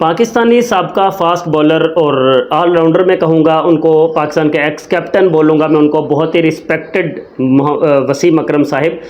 पाकिस्तानी साबका fast bowler और allrounder मैं कहूँगा उनको, पाकिस्तान के एक्स कैप्टन बोलूँगा मैं उनको, बहुत ही रिस्पेक्टेड वसीम अकरम साहिब।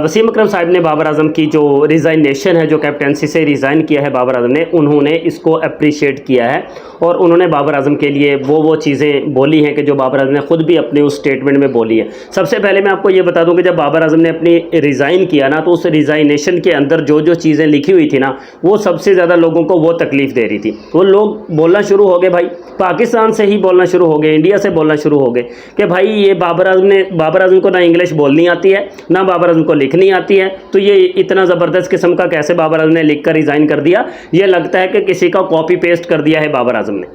वसीम अकरम साहिब ने बाबर आजम की जो रिज़ाइनेशन है, जो कैप्टनसी से रिज़ाइन किया है बाबर आजम ने, उन्होंने इसको अप्रिशिएट किया है और उन्होंने बाबर आजम के लिए वो चीज़ें बोली हैं कि जो बाबर आजम ने ख़ुद भी अपने उस स्टेटमेंट में बोली है। सबसे पहले मैं आपको ये बता दूं कि जब बाबर आजम ने अपनी रिज़ाइन किया ना, तो उस रिज़ाइनेशन के अंदर जो चीज़ें लिखी हुई थी ना, वो सबसे ज़्यादा लोगों को वो तकलीफ़ दे रही थी। वो लोग बोलना शुरू हो गए, भाई पाकिस्तान से ही बोलना शुरू हो गए, इंडिया से बोलना शुरू हो गए कि भाई ये बाबर आजम को ना इंग्लिश बोलनी आती है, ना बाबर आजम को लिखनी आती है, तो ये इतना ज़बरदस्त किस्म का कैसे बाबर आजम ने लिख कर रिज़ाइन कर दिया। ये लगता है कि किसी का कॉपी पेस्ट कर दिया है बाबर आजम ने,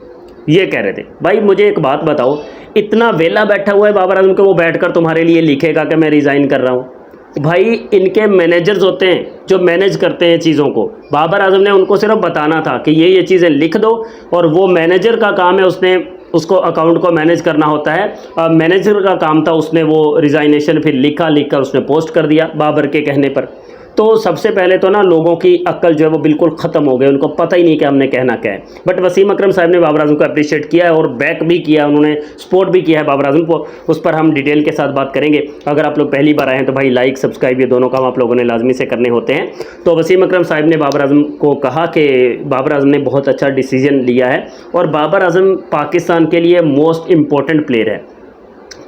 ये कह रहे थे। भाई मुझे एक बात बताओ, इतना वेला बैठा हुआ है बाबर आजम के, वो बैठकर तुम्हारे लिए लिखेगा कि मैं रिज़ाइन कर रहा हूँ? भाई इनके मैनेजर्स होते हैं जो मैनेज करते हैं चीज़ों को। बाबर आजम ने उनको सिर्फ बताना था कि ये चीज़ें लिख दो, और वो मैनेजर का काम है, उसने उसको अकाउंट को मैनेज करना होता है। मैनेजर का काम था, उसने वो रिज़ाइनेशन फिर लिखकर उसने पोस्ट कर दिया बाबर के कहने पर। तो सबसे पहले तो ना लोगों की अक्ल जो है वो बिल्कुल ख़त्म हो गई, उनको पता ही नहीं कि हमने कहना क्या है। बट वसीम अकरम साहब ने बाबर आजम को अप्रिशिएट किया है और बैक भी किया, उन्होंने सपोर्ट भी किया है बाबर आजम को। उस पर हम डिटेल के साथ बात करेंगे। अगर आप लोग पहली बार आए हैं तो भाई लाइक सब्सक्राइब ये दोनों काम आप लोगों ने लाजमी से करने होते हैं। तो वसीम अकरम साहब ने बाबर आजम को कहा कि बाबर आजम ने बहुत अच्छा डिसीजन लिया है और बाबर आजम पाकिस्तान के लिए मोस्ट इम्पोर्टेंट प्लेयर है।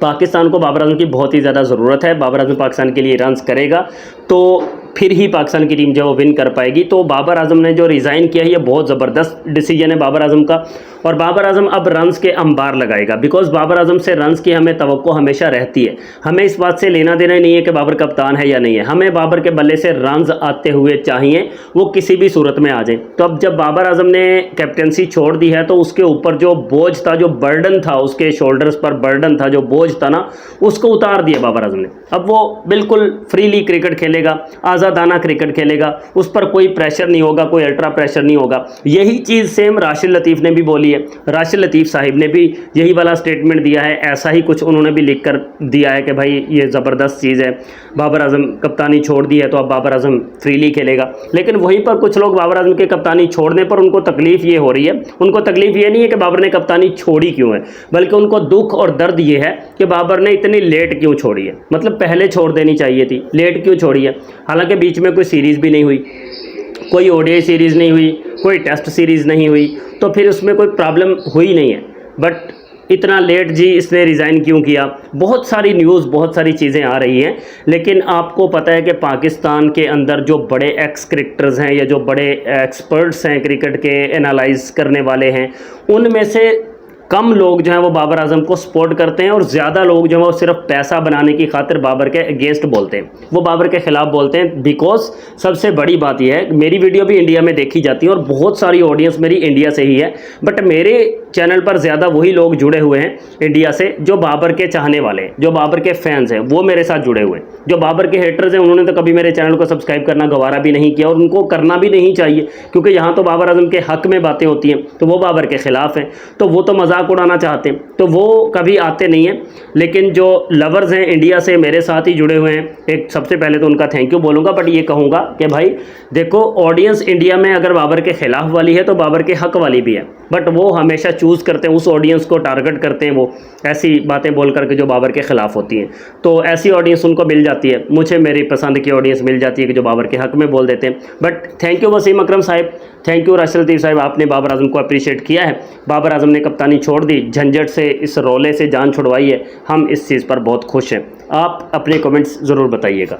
पाकिस्तान को बाबर आजम की बहुत ही ज़्यादा ज़रूरत है। बाबर आजम पाकिस्तान के लिए रन्स करेगा तो फिर ही पाकिस्तान की टीम जो है वो विन कर पाएगी। तो बाबर आजम ने जो रिज़ाइन किया है, ये बहुत ज़बरदस्त डिसीजन है बाबर आजम का। और बाबर आजम अब रन्स के अंबार लगाएगा, बिकॉज़ बाबर आजम से रन्स की हमें तवक्को हमेशा रहती है। हमें इस बात से लेना देना नहीं है कि बाबर कप्तान है या नहीं है, हमें बाबर के बल्ले से रन्स आते हुए चाहिए, वो किसी भी सूरत में आ जाए। तो अब जब बाबर आजम ने कैप्टनसी छोड़ दी है, तो उसके ऊपर जो बोझ था, जो बर्डन था, उसके शोल्डर्स पर बर्डन था, जो बोझ था ना, उसको उतार दिया बाबर आजम ने। अब वो बिल्कुल फ्रीली क्रिकेट खेलेगा, आज़ादाना क्रिकेट खेलेगा, उस पर कोई प्रेशर नहीं होगा, कोई अल्ट्रा प्रेशर नहीं होगा। यही चीज़ सेम राशिद लतीफ़ ने भी बोली है। राशिद लतीफ़ साहिब ने भी यही वाला स्टेटमेंट दिया है, ऐसा ही कुछ उन्होंने भी लिख कर दिया है कि भाई ये ज़बरदस्त चीज़ है, बाबर आजम कप्तानी छोड़ दी है तो अब बाबर आजम फ्रीली खेलेगा। लेकिन वहीं पर कुछ लोग बाबर आजम के कप्तानी छोड़ने पर उनको तकलीफ़ ये हो रही है, उनको तकलीफ़ ये नहीं है कि बाबर ने कप्तानी छोड़ी क्यों है, बल्कि उनको दुख और दर्द ये है कि बाबर ने इतनी लेट क्यों छोड़ी है। मतलब पहले छोड़ देनी चाहिए थी, लेट क्यों छोड़ी है? हालांकि बीच में कोई सीरीज़ भी नहीं हुई, कोई ओडीआई सीरीज़ नहीं हुई, कोई टेस्ट सीरीज़ नहीं हुई, तो फिर उसमें कोई प्रॉब्लम हुई नहीं है। बट इतना लेट जी इसने रिज़ाइन क्यों किया? बहुत सारी न्यूज़, बहुत सारी चीज़ें आ रही हैं, लेकिन आपको पता है कि पाकिस्तान के अंदर जो बड़े एक्स क्रिकेटर्स हैं या जो बड़े एक्सपर्ट्स हैं क्रिकेट के एनालाइज करने वाले हैं, उनमें से कम लोग जो हैं वो बाबर आजम को सपोर्ट करते हैं और ज़्यादा लोग जो हैं वो सिर्फ पैसा बनाने की खातिर बाबर के अगेंस्ट बोलते हैं, वो बाबर के ख़िलाफ़ बोलते हैं। बिकॉज सबसे बड़ी बात यह है, मेरी वीडियो भी इंडिया में देखी जाती है और बहुत सारी ऑडियंस मेरी इंडिया से ही है, बट मेरे चैनल पर ज़्यादा वही लोग जुड़े हुए हैं इंडिया से जो बाबर के चाहने वाले हैं, जो बाबर के फैंस हैं, वो मेरे साथ जुड़े हुए हैं। जो बाबर के हेटर्स हैं उन्होंने तो कभी मेरे चैनल को सब्सक्राइब करना गवारा भी नहीं किया और उनको करना भी नहीं चाहिए, क्योंकि यहाँ तो बाबर आजम के हक़ में बातें होती हैं, तो वो बाबर के ख़िलाफ़ हैं, तो वो तो मजाक उड़ाना चाहते हैं, तो वो कभी आते नहीं हैं। लेकिन जो लवर्स हैं इंडिया से मेरे साथ ही जुड़े हुए हैं, एक सबसे पहले तो उनका थैंक यू बोलूँगा, बट ये कहूँगा कि भाई देखो, ऑडियंस इंडिया में अगर बाबर के ख़िलाफ़ वाली है तो बाबर के हक़ वाली भी है, बट वो हमेशा चूज़ करते हैं, उस ऑडियंस को टारगेट करते हैं, वो ऐसी बातें बोल करके जो बाबर के ख़िलाफ़ होती हैं। तो ऐसी ऑडियंस उनको मिल जाती है, मुझे मेरी पसंद की ऑडियंस मिल जाती है कि जो बाबर के हक़ में बोल देते हैं। But thank you Wasim Akram sahib, thank you Rashid Latif sahib, आपने बाबर आजम को अप्रिशिएट किया है। बाबर आजम ने कप्तानी छोड़ दी, झंझट से, इस रोले से जान छुड़वाई है, हम इस चीज़ पर बहुत खुश हैं। आप अपने कमेंट्स ज़रूर बताइएगा।